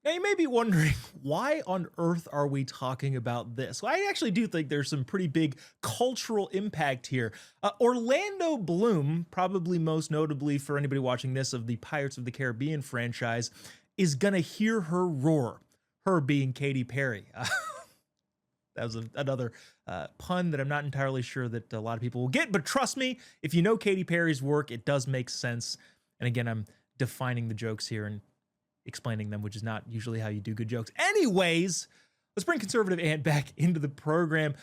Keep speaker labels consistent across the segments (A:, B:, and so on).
A: Now you may be wondering, why on earth are we talking about this? Well, I actually do think there's some pretty big cultural impact here. Orlando Bloom, probably most notably for anybody watching this of the Pirates of the Caribbean franchise, is gonna hear her roar, her being Katy Perry. That was another pun that I'm not entirely sure that a lot of people will get, but trust me, if you know Katy Perry's work, it does make sense. And again, I'm defining the jokes here and explaining them, which is not usually how you do good jokes. Anyways, let's bring conservative Ant back into the program.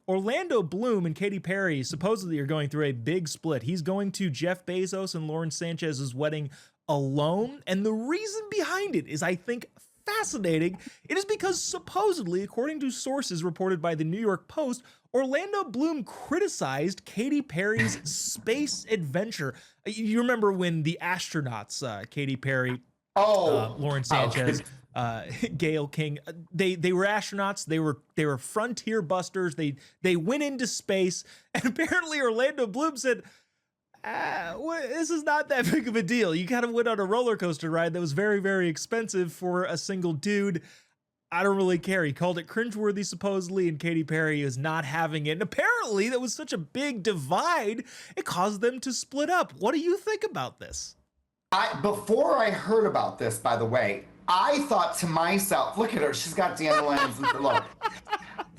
A: Orlando Bloom and Katy Perry supposedly are going through a big split. He's going to Jeff Bezos and Lauren Sanchez's wedding alone, and the reason behind it is, I think, fascinating. It is because supposedly, according to sources reported by the New York Post, Orlando Bloom criticized Katy Perry's space adventure. You remember when the astronauts, Katy Perry, Lauren Sanchez, Gail King, they were astronauts. They were frontier busters. They went into space, and apparently Orlando Bloom said, this is not that big of a deal. You kind of went on a roller coaster ride that was very, very expensive for a single dude. I don't really care. He called it cringeworthy, supposedly, and Katy Perry is not having it. And apparently, that was such a big divide, it caused them to split up. What do you think about this?
B: Before I heard about this, by the way, I thought to myself, look at her, she's got dandelions and look.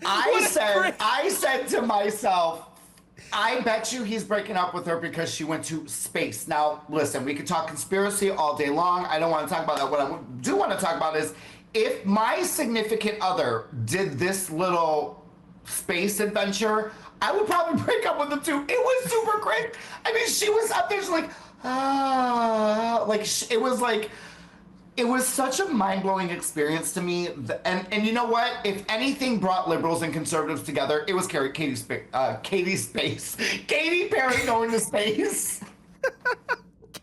B: I said to myself, I bet you he's breaking up with her because she went to space. Now, listen, we could talk conspiracy all day long. I don't want to talk about that. What I do want to talk about is, if my significant other did this little space adventure, I would probably break up with him too. It was super great. I mean, she was up there, she's like, it was such a mind-blowing experience to me. And you know what? If anything brought liberals and conservatives together, it was Katy Perry going to space.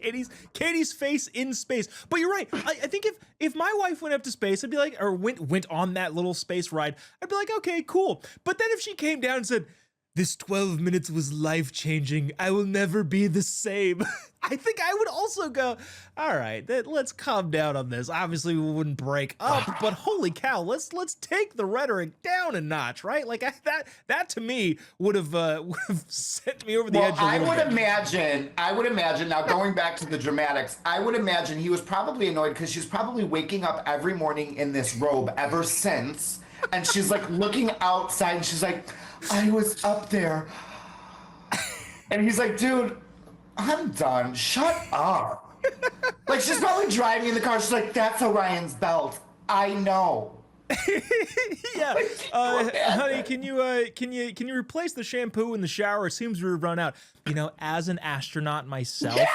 A: Katy's face in space. But you're right. I think if my wife went up to space, I'd be like, or went on that little space ride, I'd be like, okay, cool. But then if she came down and said, this 12 minutes was life-changing, I will never be the same, I think I would also go, all right, let's calm down on this. Obviously, we wouldn't break up, but holy cow, let's take the rhetoric down a notch, right? Like that to me would have sent me over the edge.
B: I would imagine. Now going back to the dramatics, I would imagine he was probably annoyed because she's probably waking up every morning in this robe ever since, and she's like looking outside, and she's like, I was up there, and he's like, dude, I'm done. Shut up. Like, she's probably driving in the car. She's like, that's Orion's belt. I know.
A: Yeah, honey, can you replace the shampoo in the shower? It seems we've run out. You know, as an astronaut myself,
B: yeah!